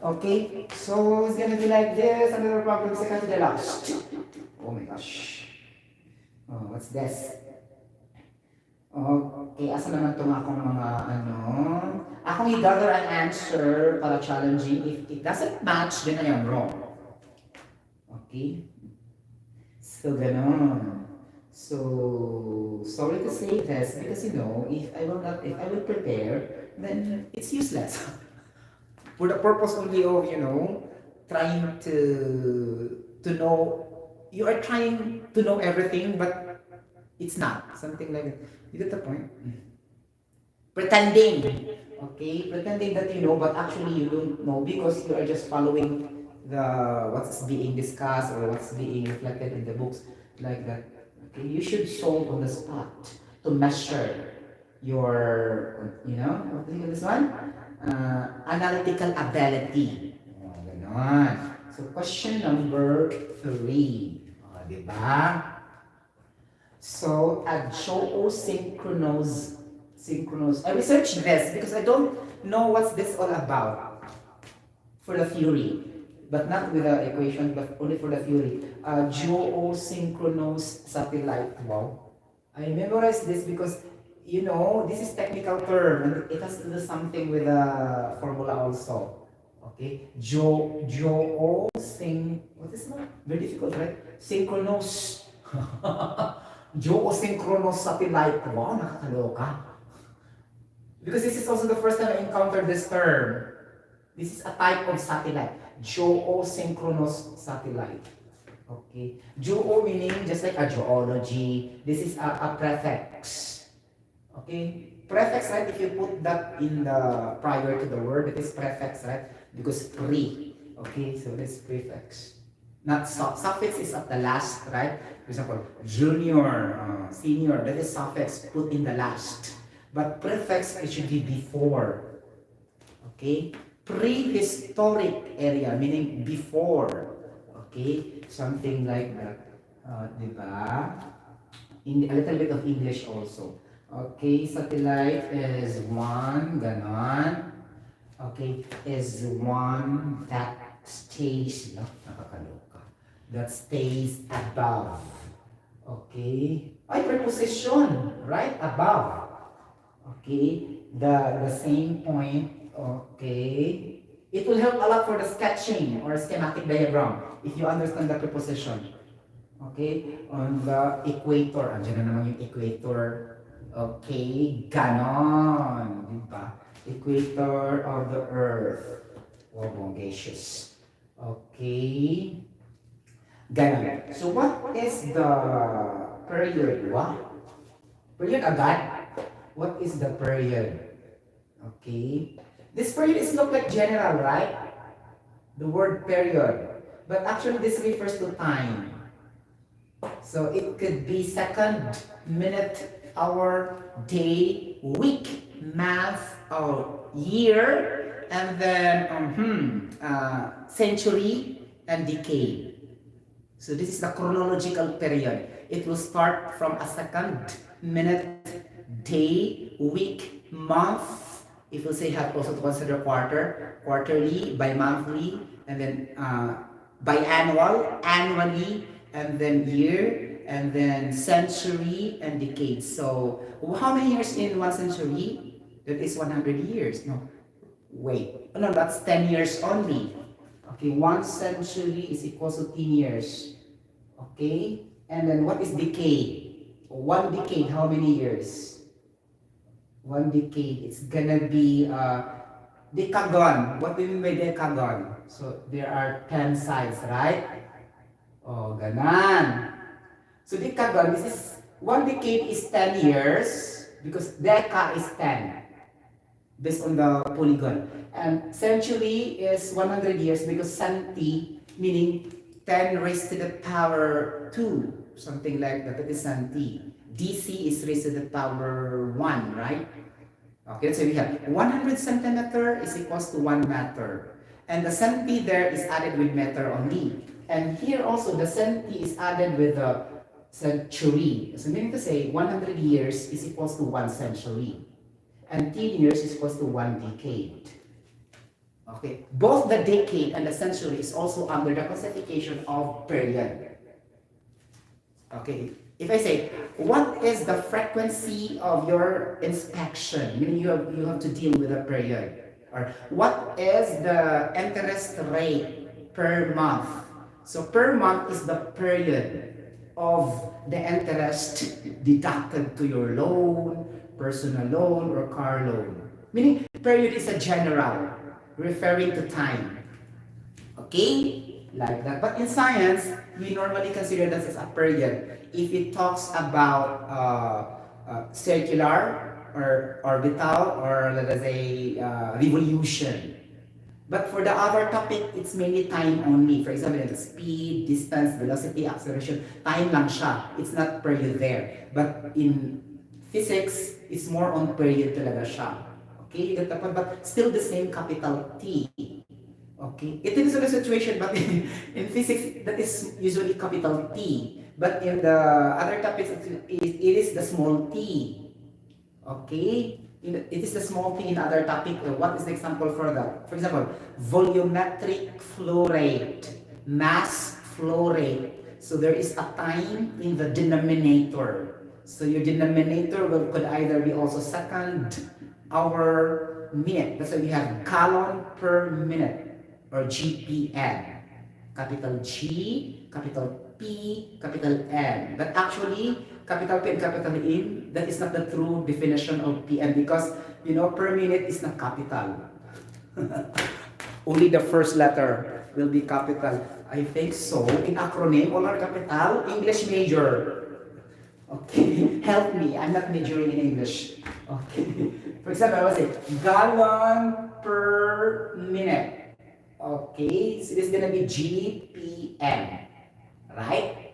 Okay, so it's gonna be like this. Another problem, second to the last. Oh my gosh. Oh, what's this? Okay, asa naman itong akong mga ano? Akong i-gather an answer para challenging. If it doesn't match, then I am wrong. Okay? So, ganon. So, sorry to say this because if I will prepare, then it's useless. For the purpose only of, trying to know, you are trying to know everything, but it's not. Something like that. You get the point? Pretending. Okay? Pretending that you know, but actually you don't know because you are just following what's being discussed or what's being reflected in the books like that. Okay, you should solve on the spot to measure your, what do you call this one? Analytical ability. Oh, ganon. So, question number 3. Oh, diba? So, a synchronous. I researched this because I don't know what's this all about for the theory. But not with the equation, but only for the theory. Geosynchronous satellite. Wow. I memorized this because, this is technical term and it has to do something with the formula also. Okay? What is that? Very difficult, right? Synchronous. Geosynchronous satellite. Wow, nakakaloka. Because this is also the first time I encountered this term. This is a type of satellite. Geosynchronous satellite. Okay. Geo meaning just like a geology. This is a prefix. Okay. Prefix, right? If you put that in the prior to the word, it is prefix, right? Because pre. Okay. So this prefix. Not suffix is at the last, right? For example, junior, senior. That is suffix put in the last. But prefix, it should be before. Okay. Prehistoric area, meaning before. Okay? Something like that. Diba? A little bit of English also. Okay, satellite is one, ganon. Okay, is one that stays, nakakaloka. That stays above. Okay? Ay, preposition, right? Above. Okay? The same point. Okay. It will help a lot for the sketching or schematic diagram if you understand the preposition. Okay? On the equator. Andiyan na naman yung equator. Okay. Ganon. Diba? Equator of the earth. Wow, bongacious. Okay. Ganon. So what is the period? What? Period agad? What is the period? Okay. This period is look like general, right? The word period. But actually this refers to time. So it could be second, minute, hour, day, week, month, or year, and then century and decade. So this is the chronological period. It will start from a second, minute, day, week, month. If we say have also to consider quarterly, bi-monthly, and then biannual, annually, and then year, and then century and decade. So how many years in one century? That is 100 years. No, wait. No, that's 10 years only. Okay, 1 century is equal to 10 years. Okay, and then what is decade? 1 decade, how many years? 1 decade, it's gonna be decagon. What do you mean by decagon? So there are 10 sides, right? Oh, ganan. So decagon, this is 1 decade is 10 years because deca is 10 based on the polygon. And century is 100 years because centi meaning 10 raised to the power 2, something like that. That is centi. DC is raised to the power 1, right? Okay, so we have 100 centimeter is equals to 1 meter. And the centi there is added with meter only. And here also the centi is added with the century. So meaning to say 100 years is equals to 1 century. And 10 years is equals to 1 decade. Okay, both the decade and the century is also under the classification of period. Okay, if I say, what is the frequency of your inspection? Meaning you have to deal with a period. Or what is the interest rate per month? So per month is the period of the interest deducted to your loan, personal loan, or car loan. Meaning period is a general referring to time. Okay? Like that. But in science, we normally consider this as a period. If it talks about circular or orbital or let us say revolution. But for the other topic, it's mainly time only. For example, the speed, distance, velocity, acceleration, time lang siya. It's not period there. But in physics, it's more on period talaga siya. Okay? But still the same capital T. Okay, it is a situation, but in physics, that is usually capital T. But in the other topics, it is the small t. Okay, it is the small t in other topic. What is the example for that? For example, volumetric flow rate, mass flow rate. So there is a time in the denominator. So your denominator could either be also second, hour, minute. That's why we have gallon per minute. Or GPM, capital G, capital P, capital M. But actually, capital P and capital M, that is not the true definition of PM because, per minute is not capital. Only the first letter will be capital. I think so. In acronym, all are capital. English major. Okay, help me. I'm not majoring in English. Okay. For example, I will say gallon per minute. Okay, so this is gonna be GPM, right?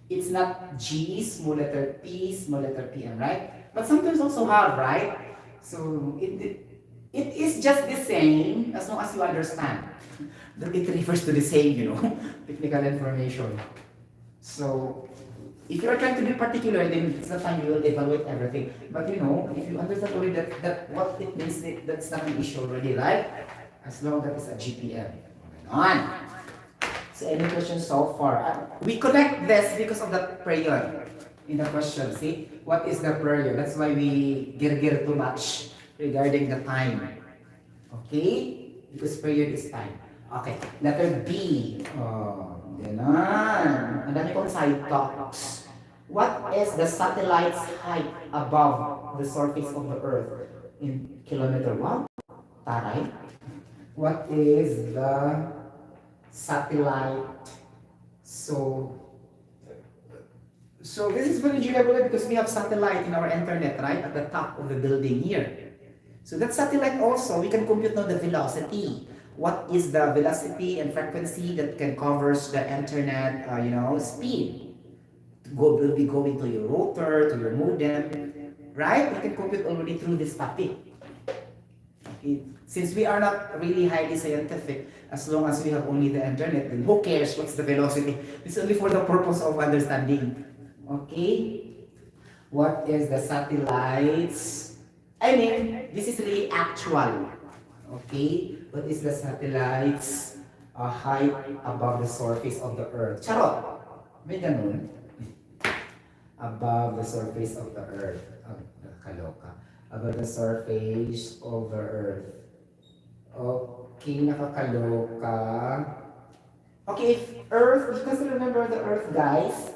It's not G, small letter P, small letter PM, right? But sometimes also have, right? So it is just the same as long as you understand that it refers to the same, technical information. So if you are trying to be particular, then it's the time you will evaluate everything. But if you understand already that what it means, that's not an issue already, right? As long as it's a GPM. On. So any questions so far? We connect this because of the period in the question. See, what is the period? That's why we get too much regarding the time. Okay? Because period is time. Okay. Letter B. Ganon. Ang dami kong side talks. What is the satellite's height above the surface of the Earth in kilometer? Wow. Taray. What is the satellite? So this is very durable because we have satellite in our internet, right? At the top of the building here. So that satellite also, we can compute now the velocity. What is the velocity and frequency that can covers the internet, speed? Will be going to your router, to your modem, right? We can compute already through this topic. Since we are not really highly scientific, as long as we have only the internet, then who cares what's the velocity? It's only for the purpose of understanding. Okay? What is the satellites? I mean, this is really actual. Okay? What is the satellites height above the surface of the Earth? Charot! May ganun. Above the surface of the Earth. Kaloka. Above the surface of the Earth. Okay, nakakaloka. Okay, if Earth, you can still remember the Earth, guys.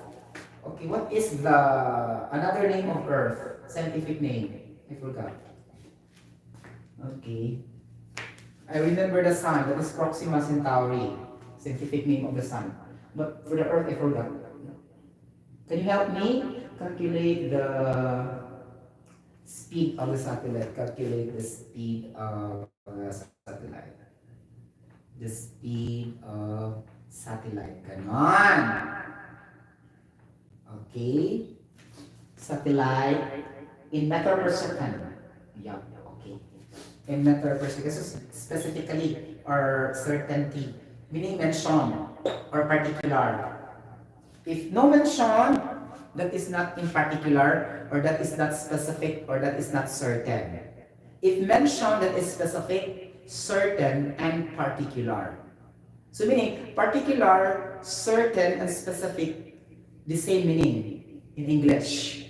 Okay, what is the another name of Earth? Scientific name. I forgot. Okay. I remember the Sun. That is Proxima Centauri. Scientific name of the Sun. But for the Earth, I forgot. Can you help me calculate the speed of the satellite? Calculate the speed of the satellite. The speed of satellite. Ganon. Okay. Satellite in meter per second. Yeah. Okay. In meter per second. So specifically or certainty. Meaning mention or particular. If no mention, that is not in particular, or that is not specific, or that is not certain. If mention, that is specific, certain, and particular. So meaning, particular, certain, and specific, the same meaning in English.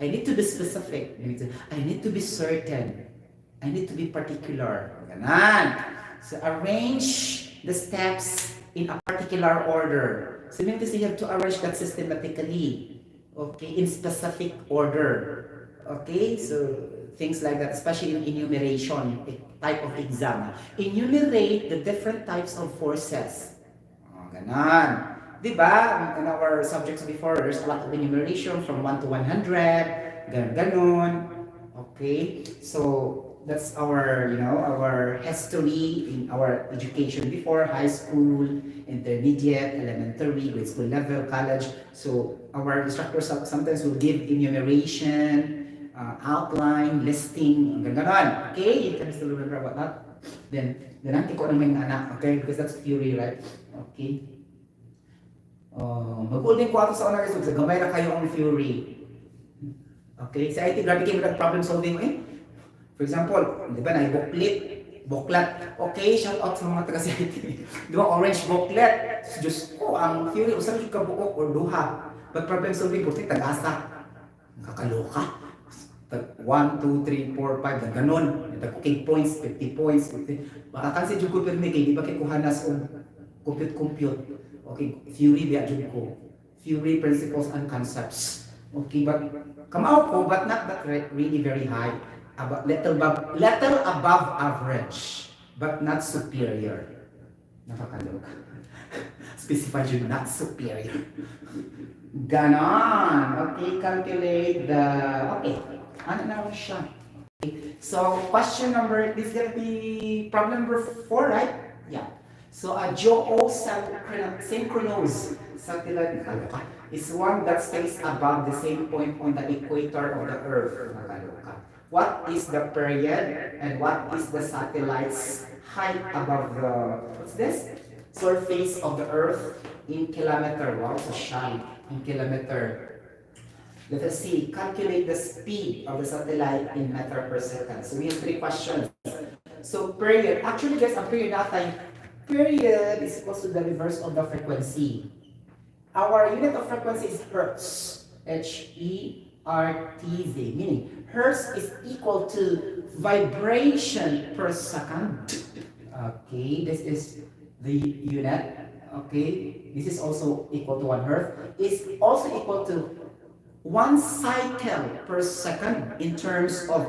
I need to be specific. I need to be certain. I need to be particular. Ganon. So arrange the steps in a particular order. So meaning to say you have to arrange that systematically. Okay, in specific order. Okay, so things like that, especially in enumeration, a type of exam. Enumerate the different types of forces. Ganon. Diba? In our subjects before, there's a lot of enumeration from 1 to 100. Ganon. Okay, so that's our, our history in our education before, high school, intermediate, elementary, grade school level, college. So our instructors sometimes will give enumeration, outline, listing, ganon. Okay, you can still remember about that. Then nanti ko naman anak, okay, because that's theory, right? Okay. Mag-uling ko ato sa honor results, gamay na kayo ang theory. Okay, sa IT, grabe kayo problem solving eh. For example, di ba na booklet. Okay, shout out sa mga taga sa IT. Di ba, orange booklet. Diyos ko, ang theory, usan yung kabuok or duha. But problem solving, puti, tag-asa. Kakaloka. 1, 2, 3, 4, 5, na ganun. Tag-okay points, 50 points. Makakansi dyan ko pirmi kay, di ba kay kuhanas o compute. Okay, theory biya dyan ko. Theory, principles, and concepts. Okay, but come out ko, but not that really very high. Little above average, but not superior. Nakakaloka. Specify yun, not superior. Ganon. Okay, calculate the... Okay, ano na siya? Okay. So, question number, this is gonna be problem number 4, right? Yeah. So, a geosynchronous satellite is one that stays above the same point on the equator of the Earth. What is the period and what is the satellite's height above the, what's this? Surface of the Earth in kilometer. Wow, so shy. In kilometer. Let us see. Calculate the speed of the satellite in meter per second. So we have 3 questions. So period. Actually, guys, ang period natin, period is equal to the reverse of the frequency. Our unit of frequency is hertz. H-E-R-T-Z. Meaning, hertz is equal to vibration per second. Okay, this is the unit. Okay, this is also equal to 1 hertz. Is also equal to 1 cycle per second in terms of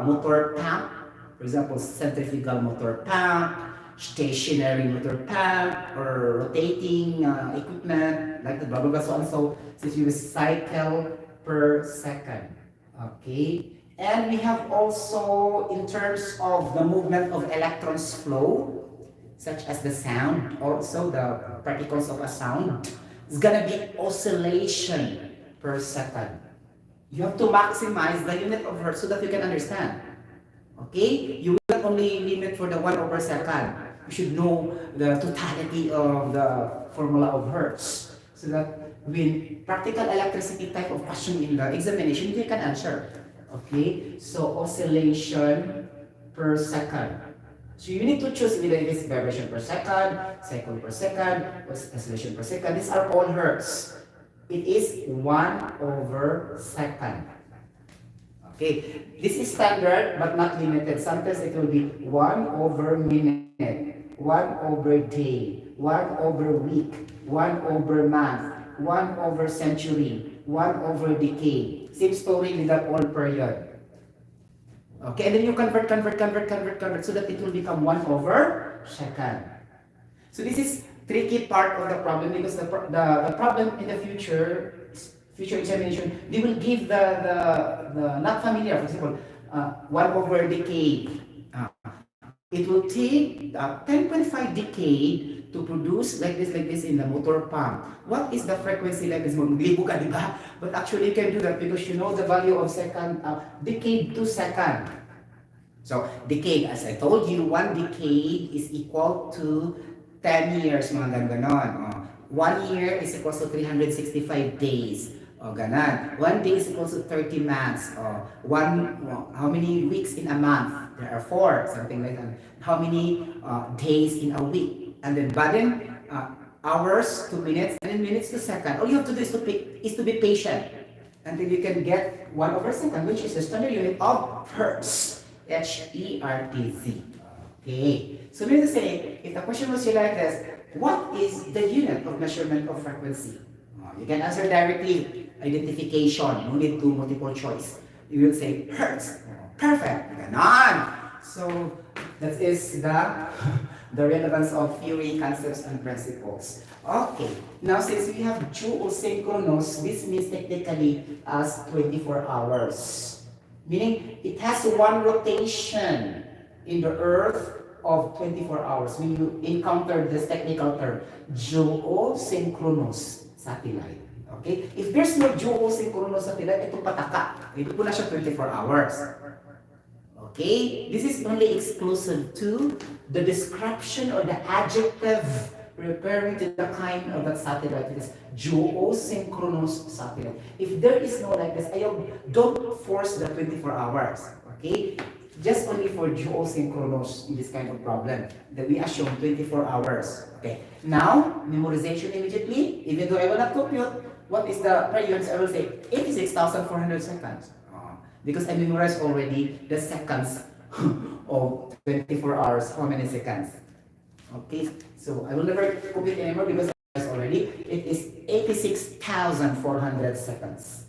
motor pump. For example, centrifugal motor pump, stationary motor pump, or rotating equipment, like the blah blah blah, so on. So this is cycle per second. Okay, and we have also in terms of the movement of electrons flow, such as the sound, also the particles of a sound, it's gonna be oscillation per second. You have to maximize the unit of hertz so that you can understand. Okay, you will not only limit for the 1/second. You should know the totality of the formula of hertz so that when practical electricity type of question in the examination, you can answer. Okay, so oscillation per second. So you need to choose whether it is vibration per second, cycle per second, oscillation per second. These are all hertz. It is 1/second. Okay, this is standard but not limited. Sometimes it will be 1/minute, 1/day, 1/week, 1/month, 1/century, 1/decade. Same story with that all period. Okay, and then you convert so that it will become 1/second. So this is tricky part of the problem because the problem in the future examination, they will give the not familiar, for example, 1/decade. It will take 10.5 decade to produce like this in the motor pump. What is the frequency like this? Maglibo ka, di ba? But actually you can do that because you know the value of second, decade to second. So decade, as I told you, 1 decade is equal to 10 years, mga ganon. 1 year is equal to 365 days. O, ganan. 1 day is equals to 30 months. O, how many weeks in a month? There are 4, something like that. How many days in a week? And then, but then, hours to minutes, and then minutes to second. All you have to do is to be patient until you can get 1 over second, which is the standard unit of hertz. H-E-R-T-Z. Okay. So meaning to say, if the question was like this, what is the unit of measurement of frequency? You can answer directly. Identification. No need to multiple choice. You will say hertz. Perfect. Ganon. So that is the relevance of theory, concepts, and principles. Okay. Now since we have geosynchronous, this means technically as 24 hours. Meaning it has 1 rotation in the Earth of 24 hours. When you encounter this technical term, geosynchronous satellite. Okay? If there's no geosynchronous satellite, ito pataka. Hindi po na siya 24 hours. Okay? This is only exclusive to the description or the adjective referring to the kind of that satellite. It is geosynchronous satellite. If there is no like this, don't force the 24 hours. Okay? Just only for geosynchronous in this kind of problem that we assume 24 hours. Okay. Now, memorization immediately. Even though I will not compute, what is the per units? I will say 86,400 seconds. Because I memorized already the seconds of 24 hours. How many seconds? Okay. So I will never compute anymore because I memorized already. It is 86,400 seconds.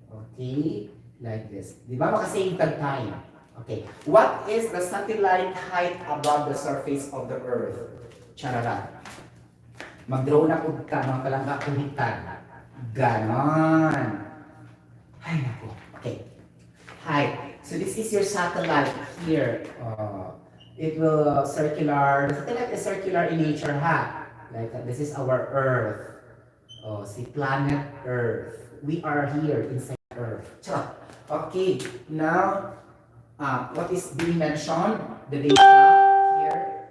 Okay. Like this. Di ba makasave time? Okay, what is the satellite height above the surface of the Earth? Charara. Mag-draw na po ka, mga palangga kuhitan. Ganon. Ay, naku. Okay. Height. So this is your satellite here. It will circular. The satellite is circular in nature, ha? Like that. This is our Earth. See, planet Earth. We are here inside Earth. Charot. Okay, now, what is being mentioned? The data here.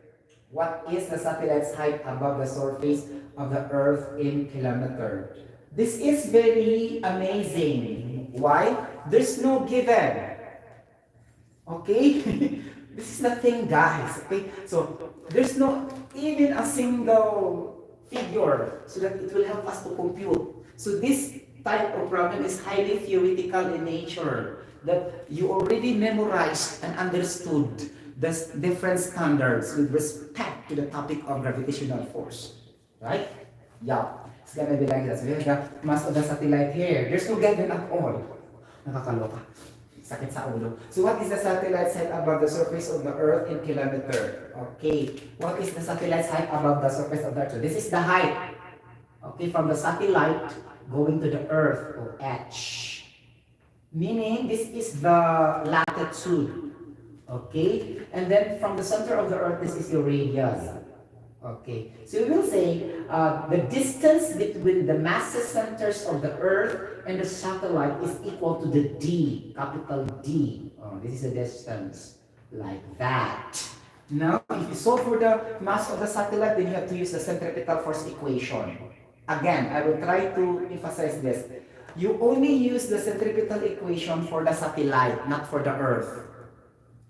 What is the satellite's height above the surface of the Earth in kilometer? This is very amazing. Why? There's no given. Okay? This is the thing, guys. Okay? So, there's no even a single figure so that it will help us to compute. So, this type of problem is highly theoretical in nature. That you already memorized and understood the different standards with respect to the topic of gravitational force. Right? Yeah. It's gonna be like that. So we have the mass of the satellite here. There's no given at all. Nakakaloka. Sakit sa ulo. So what is the satellite's height above the surface of the Earth in kilometer? Okay. What is the satellite's height above the surface of the Earth? So this is the height. Okay, from the satellite going to the Earth, or H. Meaning, this is the latitude. Okay? And then from the center of the Earth, this is your radius. Okay. So we will say the distance between the massive centers of the Earth and the satellite is equal to the D, capital D. This is the distance. Like that. Now, if you solve for the mass of the satellite, then you have to use the centripetal force equation. Again, I will try to emphasize this. You only use the centripetal equation for the satellite, not for the Earth.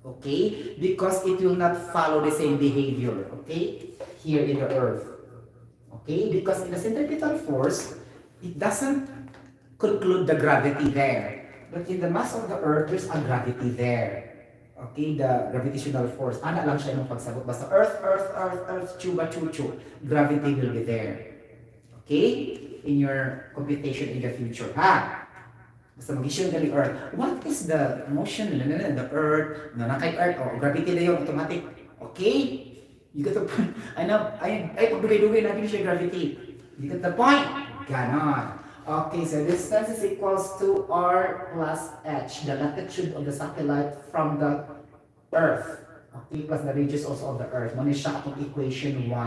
Okay? Because it will not follow the same behavior. Okay? Here in the Earth. Okay? Because in the centripetal force, it doesn't conclude the gravity there. But in the mass of the Earth, there's a gravity there. Okay? The gravitational force. Ana lang siya yung pagsagot. Basta Earth, Earth, Earth, Earth, chuba, chuchu. Gravity will be there. Okay? In your computation in the future. Ha? Basta mag-issue galing Earth. What is the motion in the Earth? Kay Earth, gravity na yun, automatic. Okay? You get the point. Ay, pagdugay-dugay natin siya gravity. You get the point? Ganon. Okay, so distance is equals to R plus H, the latitude of the satellite from the Earth. Okay, plus the radius also of the Earth. Muna siya atong equation 1.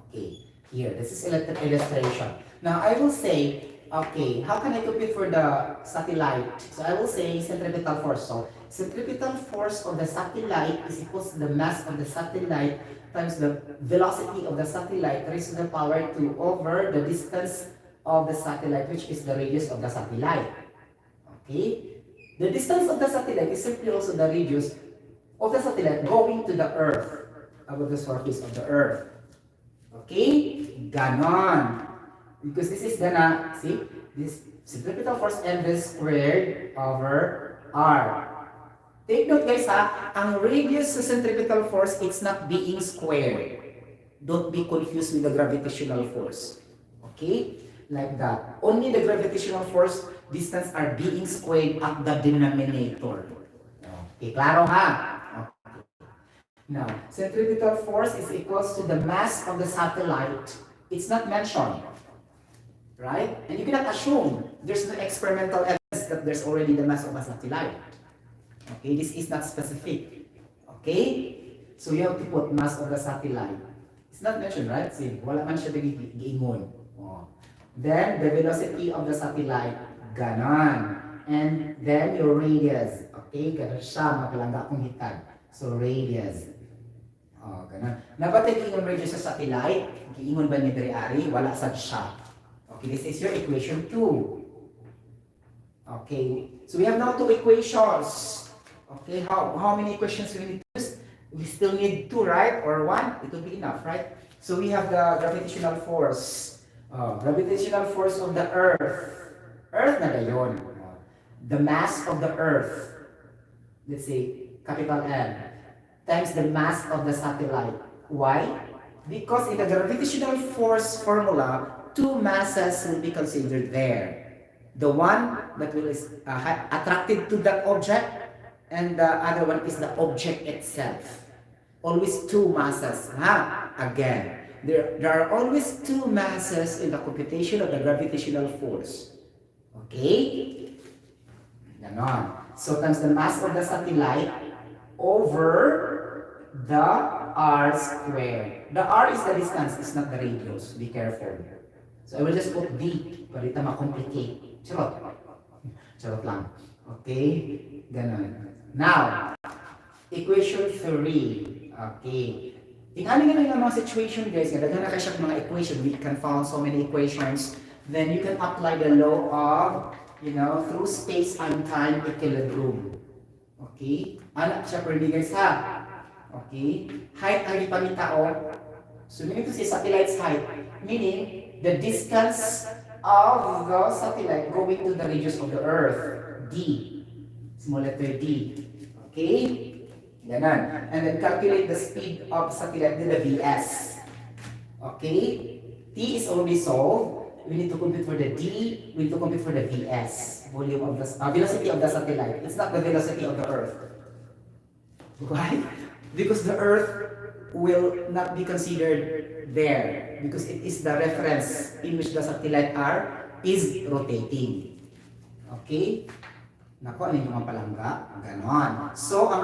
Okay, here, this is illustration. Now, I will say, okay, how can I compute for the satellite? So, I will say centripetal force. So, centripetal force of the satellite is equals to the mass of the satellite times the velocity of the satellite raised to the power 2 over the distance of the satellite, which is the radius of the satellite. Okay? The distance of the satellite is simply also the radius of the satellite going to the Earth, about the surface of the Earth. Okay? Ganon. Because this is gonna, see, this centripetal force mv squared over r. Take note guys ha, ang radius sa centripetal force, it's not being squared. Don't be confused with the gravitational force. Okay? Like that. Only the gravitational force distance are being squared at the denominator. Okay, klaro ha? Okay. Now, centripetal force is equals to the mass of the satellite. It's not mentioned. Right? And you cannot assume there's no experimental evidence that there's already the mass of a satellite. Okay, this is not specific. Okay? So you have to put mass of the satellite. It's not mentioned, right? See, wala man siya giingon. Oh. Then the velocity of the satellite, ganon. And then your radius. Okay, ganon siya, makalangga kong hitag. So radius. Oh, ganon. Nabatay yung radius sa satellite, giingon ba ni Ari? Wala sad siya. Okay, this is your equation 2. Okay, so we have now 2 equations. Okay, how many equations we need to use? We still need 2, right? Or 1? It will be enough, right? So we have the gravitational force. Gravitational force of the Earth. Earth na yun. The mass of the Earth. Let's say, capital M. Times the mass of the satellite. Why? Because in the gravitational force formula, 2 masses will be considered there. The one that will is attracted to that object, and the other one is the object itself. Always 2 masses. Again, there are always 2 masses in the computation of the gravitational force. Okay? Ganon. So times the mass of the satellite over the r squared. The r is the distance, it's not the radius. Be careful. So I will just put d para ito ma-complicate. Charot. Charot lang. Okay? Ganon. Now, equation 3. Okay. Tingnan nga ng mga situation guys, daghan na kayo mga equation, we can found so many equations, then you can apply the law of, through space and time equilibrium. Okay? Anak siya per guys ha. Okay? Height ang ipangitao. So, meaning to say satellite's height, meaning the distance of the satellite going to the radius of the Earth, d. Small letter d. Okay? Ganon. And then calculate the speed of satellite to the Vs. Okay? T is already solved. We need to compute for the d. We need to compute for the Vs. Volume of the velocity of the satellite. It's not the velocity of the Earth. Why? Because the Earth will not be considered there. Because it is the reference in which the satellite is rotating. Okay? Nako, ano yung mga palangga? Ganon. So, ang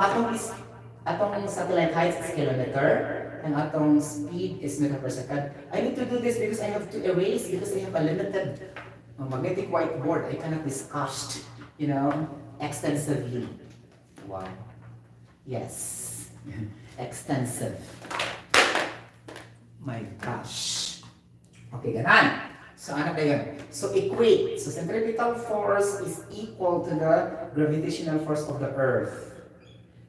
atong satellite height is kilometer, and atong speed is meter per second. I need to do this because I have to erase, because I have a limited magnetic whiteboard. I cannot discuss, extensively. Wow. Yes. Extensive. My gosh. Okay, ganon. So, ano kayo? So, equate. So, centripetal force is equal to the gravitational force of the Earth.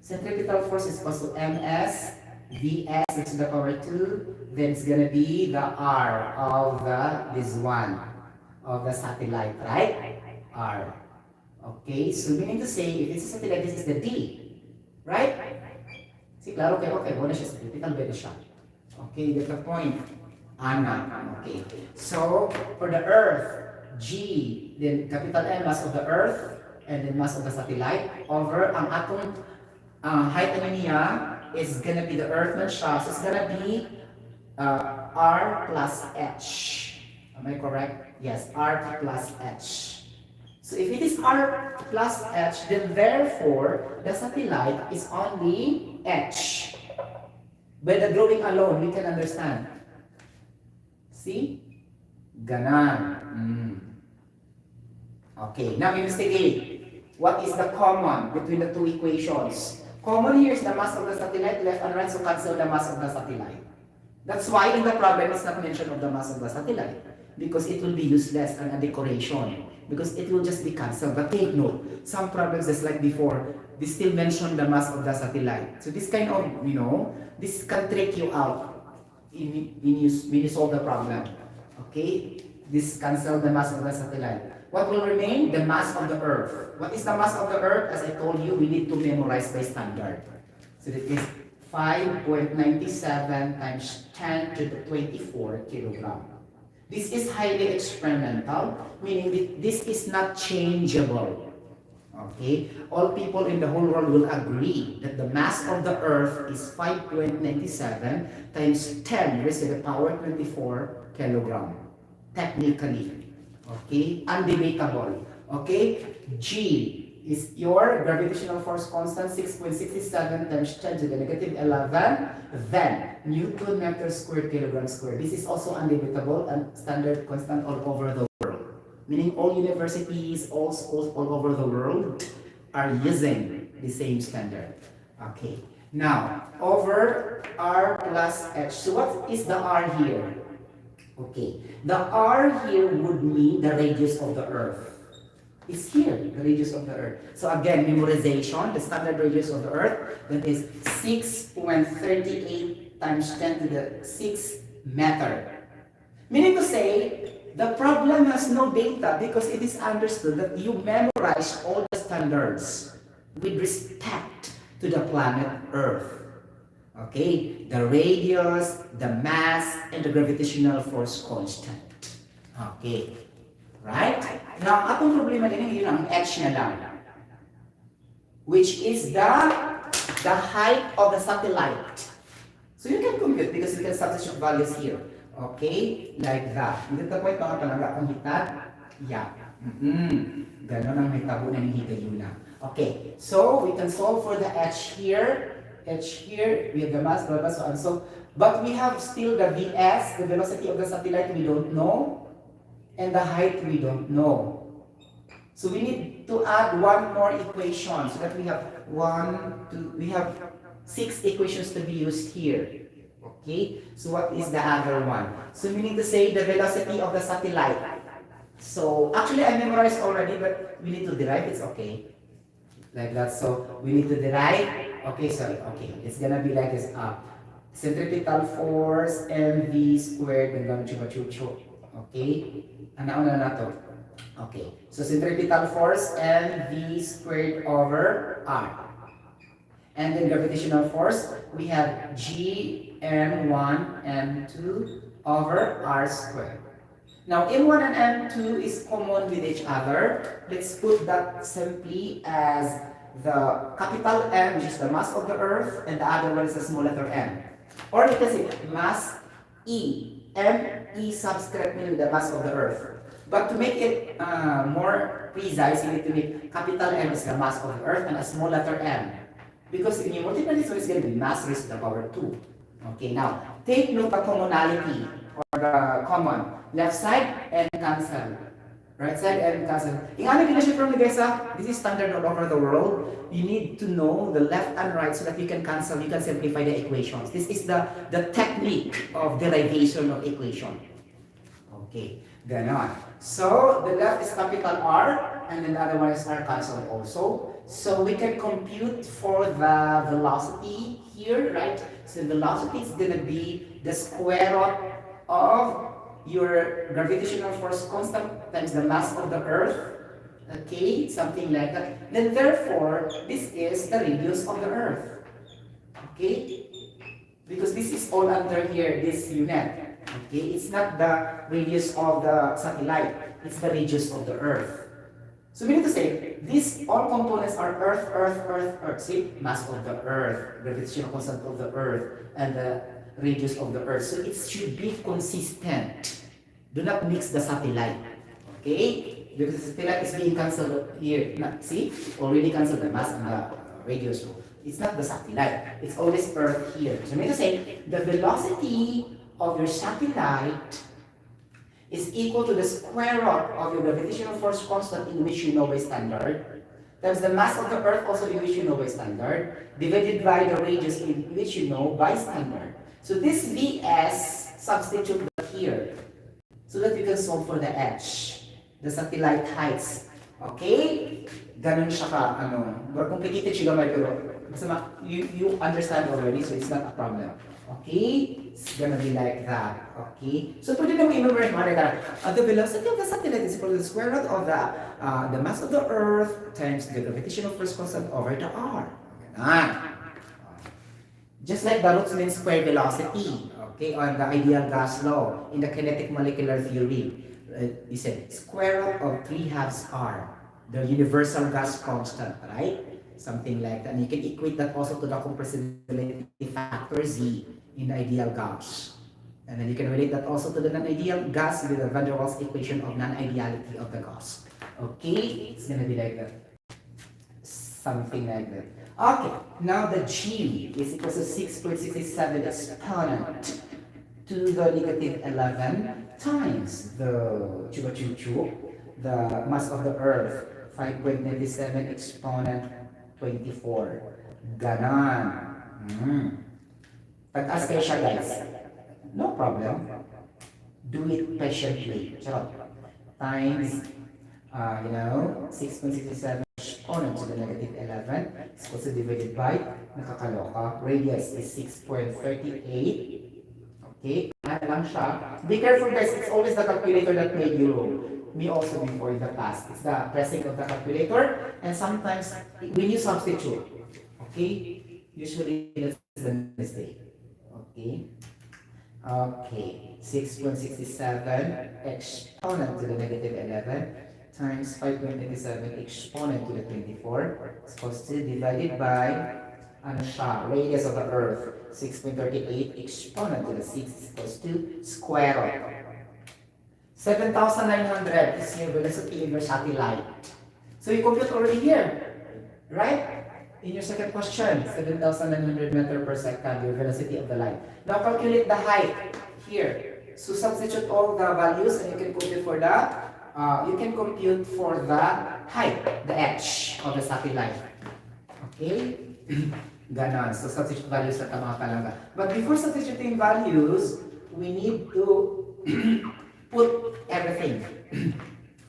Centripetal force is equal to ms, vs, to the power 2, then it's gonna be the r of this one, of the satellite, right? R. Okay, so meaning to say, if it's a satellite, this is the d, right? See, klaro kayo, okay, wala siya, centripetal, beto siya. Okay, get the point. Okay. So, for the Earth, G, then capital M, mass of the Earth, and then mass of the satellite, over ang atong height naman niya is gonna be the Earth man siya. So, it's gonna be R plus H. Am I correct? Yes, R plus H. So, if it is R plus H, then therefore, the satellite is only H. By the drawing alone, we can understand. See? Ganon. Okay, now investigate. What is the common between the 2 equations? Common here is the mass of the satellite, left and right, so cancel the mass of the satellite. That's why in the problem it's not mentioned of the mass of the satellite, because it will be useless and a decoration, because it will just be cancelled. But take note, some problems just like before, they still mention the mass of the satellite. So this kind of, this can trick you out when you solve the problem. Okay? This cancel the mass of the satellite. What will remain? The mass of the Earth. What is the mass of the Earth? As I told you, we need to memorize by standard. So that is 5.97 times 10 to the 24 kilogram. This is highly experimental, meaning that this is not changeable. Okay? All people in the whole world will agree that the mass of the Earth is 5.97 times 10 raised to the power 24 kilogram. Technically. Okay? Undebatable. Okay? G is your gravitational force constant, 6.67 times 10 to the negative 11. Then, Newton meter squared kilogram squared. This is also undebatable and standard constant all over the world. Meaning all universities, all schools all over the world are using the same standard. Okay. Now, over R plus H. So what is the R here? Okay. The R here would mean the radius of the Earth. It's here, the radius of the Earth. So again, memorization, the standard radius of the Earth, that is 6.38 times 10 to the 6 meter. Meaning to say, the problem has no data because it is understood that you memorize all the standards with respect to the planet Earth. Okay? The radius, the mass, and the gravitational force constant. Okay? Right? Now, atong problema din yun ang H na lang, which is the height of the satellite. So you can compute because you can substitute values here. Okay? Like that. Hindi ito po ito ang talaga kung hitad. Yeah. Ganon ang may tabo na hihigayuna. Okay. So, we can solve for the H here. H here, we have the mass, blah, blah, so on. So, but we have still the VS, the velocity of the satellite, we don't know. And the height, we don't know. So we need to add one more equation so that we have we have 6 equations to be used here. Okay? So what is the other one? So meaning to say the velocity of the satellite. So actually I memorized already, but we need to derive. It's okay. Like that. So we need to derive. Okay, sorry. Okay. It's gonna be like this. Centripetal force mv squared and gonna chupa. Okay? Ano na to? Okay. So centripetal force mv squared over r. And then gravitational force, we have g m1 m2 over r squared. Now m1 and m2 is common with each other. Let's put that simply as the capital M, which is the mass of the Earth, and the other one is the small letter m. Or you can say mass E. M-E subscript meaning the mass of the Earth. But to make it more precise, you need to make capital M is the mass of the Earth and a small letter m. Because when you multiply this one, it's going to be mass raised to the power 2. Okay, now, take note of commonality or the common. Left side and cancel. Right side and cancel. In ano ginasya from the guys, this is standard all over the world. You need to know the left and right so that you can cancel, you can simplify the equations. This is the technique of derivation of equation. Okay, ganon. So, the left is capital R, and then the other one is R cancelled also. So, we can compute for the velocity here, right? So, velocity is going to be the square root of your gravitational force constant times the mass of the Earth. Okay, something like that. Then therefore, this is the radius of the Earth. Okay? Because this is all under here, this unit. Okay? It's not the radius of the satellite. It's the radius of the Earth. So we need to say, these all components are Earth, Earth, Earth, Earth. See? Mass of the Earth, gravitational constant of the Earth, and the radius of the Earth. So it should be consistent. Do not mix the satellite. Okay? Because the satellite is being cancelled here. See? Already cancelled the mass and the radius. So it's not the satellite. It's always Earth here. So I mean to say, the velocity of your satellite is equal to the square root of your gravitational force constant in which you know by standard, times the mass of the Earth also in which you know by standard, divided by the radius in which you know by standard. So this Vs, substitute that here. So that we can solve for the H. The satellite heights. Okay? Ganun siya ka, more complicated siya gamay, pero you understand already, so it's not a problem. Okay? It's gonna be like that. Okay? So pwede naman i-memorize mo na the velocity of the satellite is equal to the square root of the mass of the Earth times the gravitational force constant over the R. Ganun. Just like the roots mean square velocity, okay, on the ideal gas law in the kinetic molecular theory. You said square root of 3/2 R, the universal gas constant, right? Something like that. And you can equate that also to the compressibility factor Z in the ideal gas. And then you can relate that also to the non-ideal gas with the van der Waals equation of non-ideality of the gas. Okay, it's gonna be like that. Something like that. Okay, now the G is equal to 6.67 exponent to the negative 11 times the the mass of the Earth, 5.97 exponent 24. Ganon. Pag-ask kayo siya, guys. No problem. Do it patiently. Charot. Times, 6.67 exponent to the negative 11 is also divided by, nakakaloka, radius is 6.38. Okay, ano lang siya. Be careful guys, it's always the calculator that made you wrong. Me also before in the past. It's the pressing of the calculator, and sometimes when you substitute, okay, usually that's the mistake. Okay, okay, 6.67 exponent to the negative 11 times 5.27 exponent to the 24 is equals to divided by radius of the Earth, 6.38 exponent to the 6 is equals to square root. 7,900 is your velocity in your satellite. So you compute already here, right? In your second question, 7,900 meter per second, your velocity of the light. Now calculate the height here. So substitute all the values and you can compute for the height, the h of the satellite. Okay? Ganon. So substitute values sa tama talaga. But before substituting values, we need to put everything.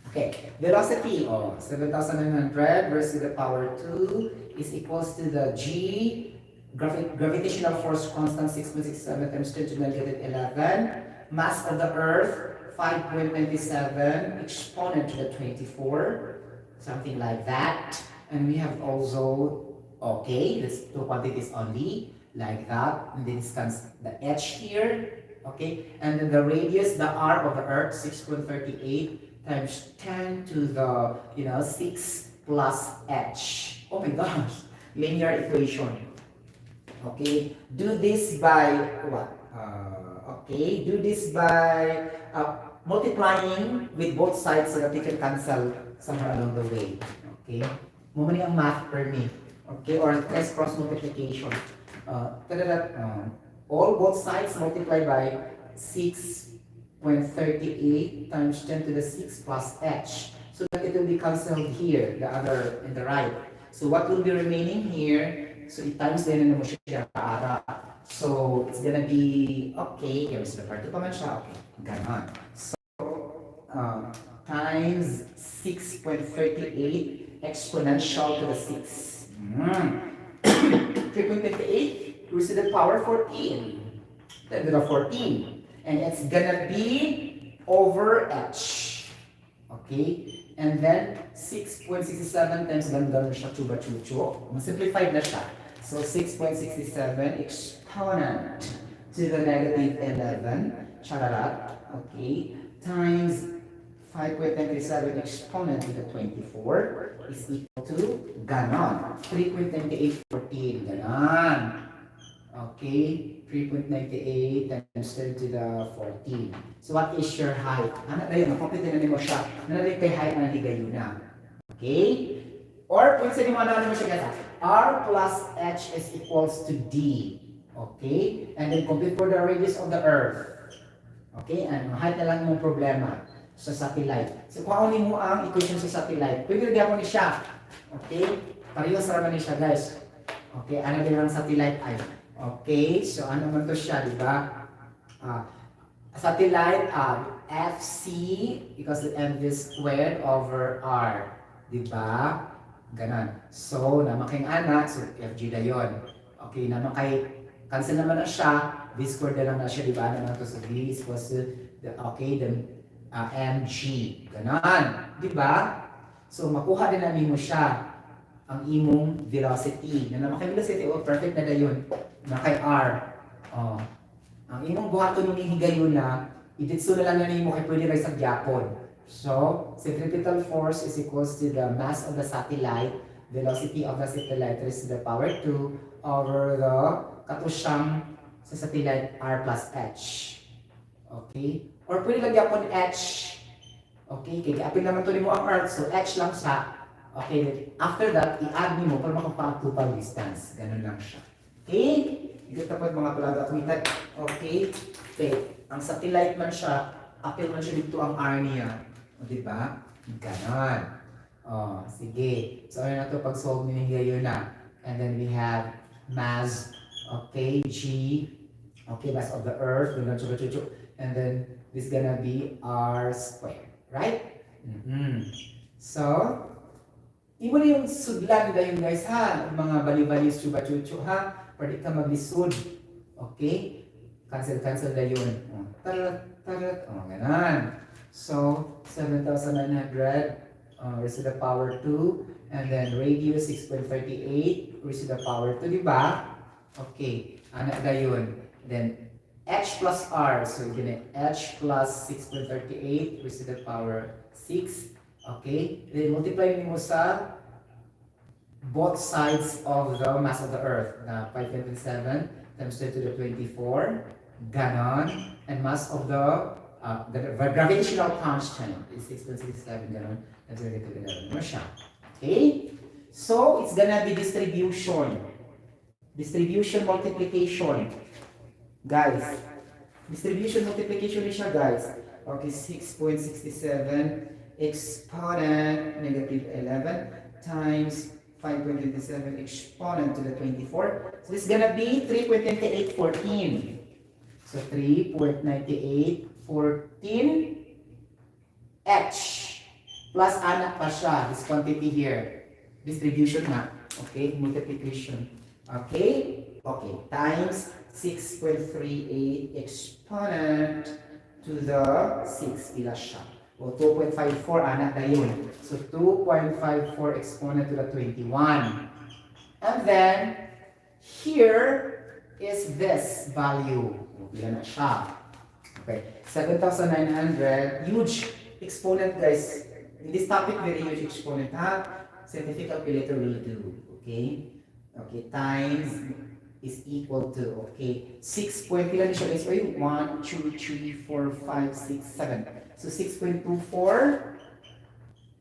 Okay. Velocity, 7,900 versus the power 2 is equals to the G, gravitational force constant 6.67 times 10 to the negative 11, mass of the Earth, 5.97 exponent to the 24, something like that. And we have also, okay, this two quantities only, like that. And then this comes the h here, okay. And then the radius, the r of the Earth, 6.38 times 10 to the, 6 plus h. Oh my gosh, linear equation. Okay, do this by what? Okay, do this by multiplying with both sides so that you can cancel somewhere along the way. Okay? Mumani ang math per me. Okay? Or test cross multiplication. All both sides multiply by 6.38 times 10 to the 6 plus h. So that it will be cancelled here, the other in the right. So what will be remaining here? So it times din na mo siya para. So it's gonna be, okay, here's the part 2 pa man siya. Okay, ganon. So, times 6.38 exponential to the 6. 3.58 raised to the power 14. Then to the 14. And it's gonna be over h. Okay? And then 6.67 times ganun siya chuba-chucho. Simplified na siya. So 6.67 exponent to the negative 11, chararat, okay, times 5.97 exponent to the 24 is equal to ganon, 3.9814, ganon. Okay, 3.98 times 10 to the 14. So what is your height? Ano na yun? Makapit na mo siya. Ano na kay height na ligayo na? Okay? Or, kung saan mo ano mo siya gata? R plus H is equals to D. Okay? And then compute for the radius of the Earth. Okay? And height na lang mong problema sa satellite. So, kung ano mo ang equation sa satellite, pwede mo ni siya. Okay? Parehas naman ni siya, guys. Okay? Ano din ang satellite ay Okay, so ano man to siya, di ba? Ah, satellite FC equals to mv squared over r. Di ba? Ganon. So, naman kayong anak, so FG na yun. Okay, naman kay, cancel naman na siya, v squared na lang na siya, di ba? Naman to, so v is equals to, the mg. Ganon. Di ba? So, makuha din namin mo siya ang imong velocity. Na naman kay velocity, oh, perfect na na yun. Na kay r. Oh. Ang imong buhaton ng higayon na, iditso na lang na nimo kay pwede rin sa gyapon. So, centripetal force is equals to the mass of the satellite, velocity of the satellite raised to the power 2 over the katusyang sa satellite r plus h. Okay? Or pwede lang gyapon h. Okay? Kaya apil naman to nimo ang earth, so h lang siya. Okay, after that, i-add nimo para makapag-total distance. Ganun lang siya. Okay? Ito tapos mga palaga kwitan. Okay? Okay. Ang satellite man siya, apil man siya dito ang R niya. O, diba? Ganon. O, sige. So, ano na ito pag-solve nyo ngayon na. And then we have mass, okay, G, okay, mass of the earth, and then this gonna be R squared. Right? So, iba na yung sudlan nila yung guys ha, mga bali-balis, chuba-chuchu ha, pwede ka maglisod. Okay? Cancel na yun. Tarat. Ganon. So, 7,900 raised to the power 2, and then radius 6.38 raised to the power 2, diba? Okay, anak na yun. Then, h plus r, so yun h plus 6.38 raised to the power 6. Okay, then multiply mo sa both sides of the mass of the earth na 527 times 10 to the 24 ganon, and mass of the gravitational constant is 6.67 ganon times 10 to the 11 mo siya. Okay, so it's gonna be distribution multiplication guys, distribution multiplication siya guys. Okay, 6.67 exponent negative 11 times 5.27 exponent to the 24. So this is gonna be 3.9814. So 3.9814 h plus anak pa siya, this quantity here. Distribution na. Okay, multiplication. Okay, times 6.38 exponent to the 6 ila siya. O 2.54 anak na yun. So 2.54 exponent to the 21. And then, here is this value. Ilan na siya. Okay, 7,900. Huge exponent guys. In this topic, very huge exponent. Scientific calculator will do. Okay? Okay, times is equal to, okay, 6 point, ilan siya guys? 1, 2, 3, 4, 5, 6, 7. So 6.24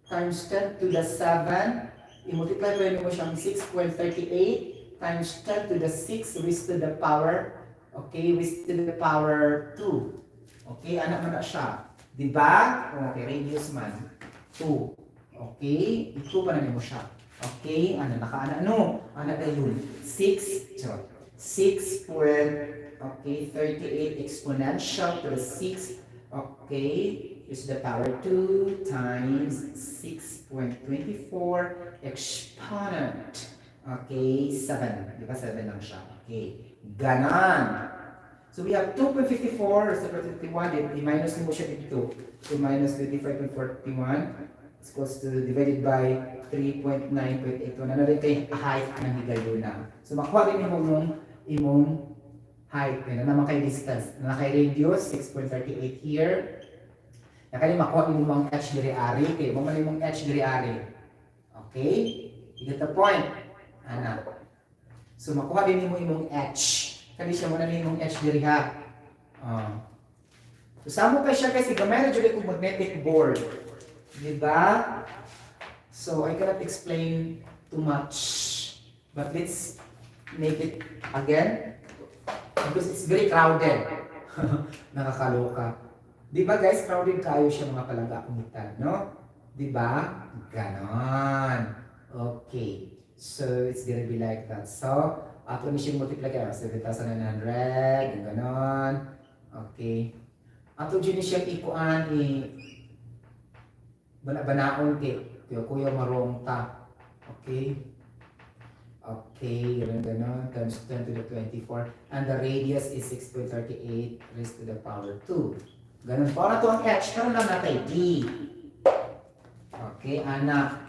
times 10 to the 7, i-multiply pa mo siyang 6.38 times 10 to the 6 raised to the power, okay, raised to the power 2. Okay, anak mo na siya. Diba? Okay, radius man. 2. Okay, ito pa na mo siya. Okay, ano, anak na yun. 6, 38 exponential to the 6, okay, is the power 2 times 6.24 exponent, okay, 7, di ba 7 lang siya, okay, ganon. So we have 2.54 is equal to 51, i-minus mo siya dito, so minus 25.41 is equals to divided by 3.9.81, ano rin kayo height ng higayon na. So makuha rin imong height, na naman kay distance, na kay radius, 6.38 here. Na kaya makuha din mong h diri ari, kaya mamali mong h diri ari. Okay? You get the point? Ana. So makuha din mo imong h. Kani siya mo na imong h diri ha. So samo kay siya kasi gamay na jud ko magnetic board. Di ba? So I cannot explain too much. But let's make it again. Because it's very crowded. Nakakaloka. Di ba guys, crowded kayo siya mga palangga kumitan, no? Di ba? Ganon. Okay. So, it's gonna be like that. So, Ato ni siya multiply kaya 7,900, yung ganon. Okay. Ato dyan ni siya ikuan banaon kuya marong ta. Okay. Okay, ganon, times 10 to the 24. And the radius is 6.38 raised to the power 2. Ganon. Para to ang h, karon lang natin d. Okay, anak.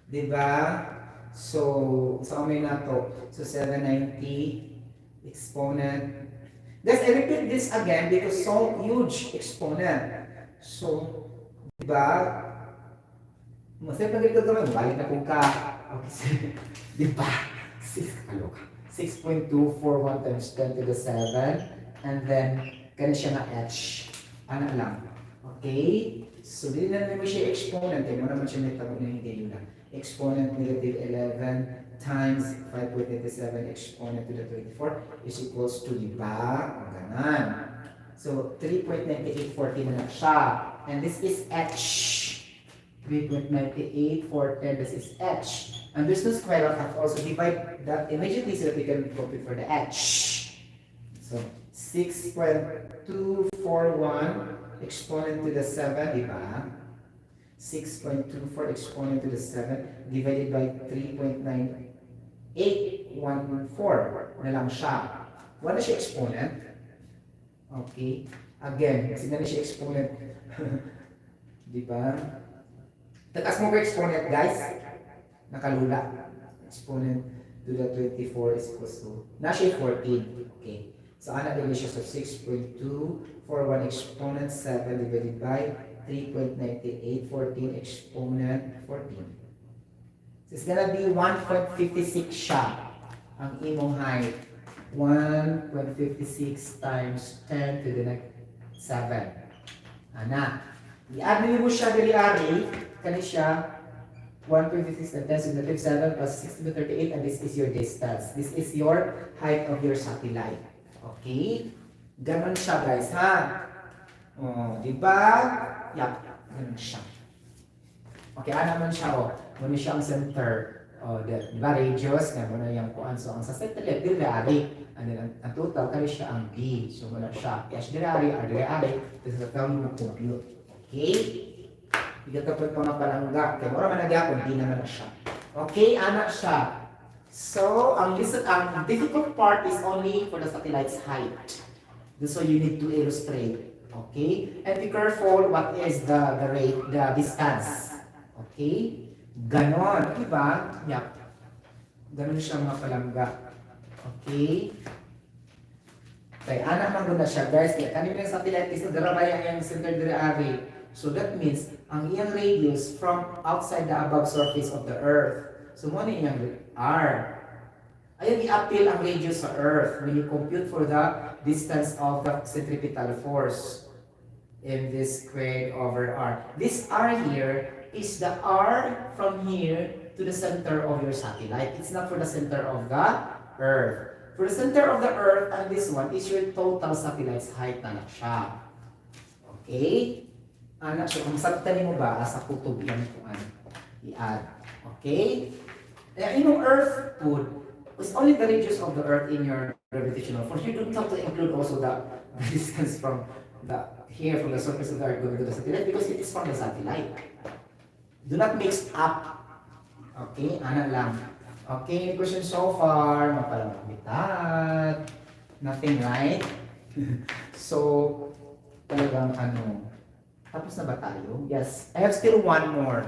Diba? So, sa amin na to. So, 790 exponent. Guys, I repeat this again because so huge exponent. So, diba? Masaya na ganito naman. Balik na kung ka. Okay, diba? 6.241 times 10 to the 7. And then, ganun siya na h. Ano lang. Okay? So, hindi na naman siya exponent. Mo naman siya may tawag na hindi yun lang. Exponent negative 11 times 5.87 exponent to the 24 is equals to, diba? O ganan. So, 3.9814 na lang siya. And this is h. 3.9814, this is h. And there's no square root, have also divide that immediately so that we can compute for the h. So, 6.241 exponent to the 7, diba? 6.24 exponent to the 7 divided by 3.9814 na lang siya. Wala siya exponent. Okay. Again, kasi na siya exponent. Diba? Tatas mo ka exponent, guys. Nakalula. Exponent to the 24 is equals to, na siya 14. Okay. So, ana din siya sa 6.241 exponent 7 divided by 3.9814 exponent 14. So, it's gonna be 1.56 siya ang imong height. 1.56 times 10 to the next 7. Ana. I-add mo siya dili-ari. Kani siya 1.56 and 10 to the negative 7 plus 6 to the 38, and this is your distance. This is your height of your satellite. Okay? Ganon siya, guys, ha? Oh, di ba? Yup, ganon siya. Okay, ano naman siya, oh. Muna siya ang center. Oh, di ba, radius, na muna yung kuan. So, ang sa satellite, dire-ari. And then, ang total, kani siya ang D. So, muna siya. Yes, dire-ari, or dire-ari. This is the term of compute. Okay? Hindi ka po mga palangga. Kaya mura man nagyapon, hindi naman na siya. Okay, anak siya. So, ang difficult part is only for the satellite's height. So, you need to illustrate. Okay? And be careful what is the rate, the distance. Okay? Ganon. Diba? Yep. Ganon siya mga palangga. Okay? Kaya anak man na siya, guys. Kaya kanina yung satellite is nadarabay ang center dire-ari. So that means, ang iyang radius from outside the above surface of the Earth. So, mo na iyang R. Ayun, i-appeal ang radius sa Earth when you compute for the distance of the centripetal force in this squared over R. This R here is the R from here to the center of your satellite. It's not for the center of the Earth. For the center of the Earth, and this one is your total satellite's height na lang siya. Okay? Anak, so kung sabtani mo ba, sa kutub yan kung ano, i-add. Okay? In Earth food, it's only the radius of the Earth in your gravitational force. You don't have to include also the distance from from the surface of the Earth going to the satellite because it is from the satellite. Do not mix up. Okay? Anak lang. Okay, any question so far? Mapalamamitan. Nothing, right? So, talagang tapos na ba tayo? Yes. I have still one more.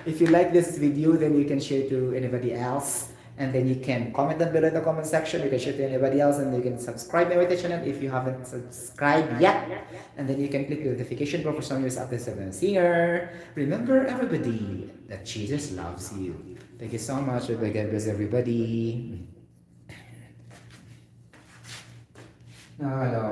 If you like this video, then you can share to anybody else. And then you can comment down below in the comment section. You can share to anybody else. And you can subscribe to my channel if you haven't subscribed yet. And then you can click the notification bell for some years after 7 Singer. Remember, everybody, that Jesus loves you. Thank you so much. God bless everybody. Hello.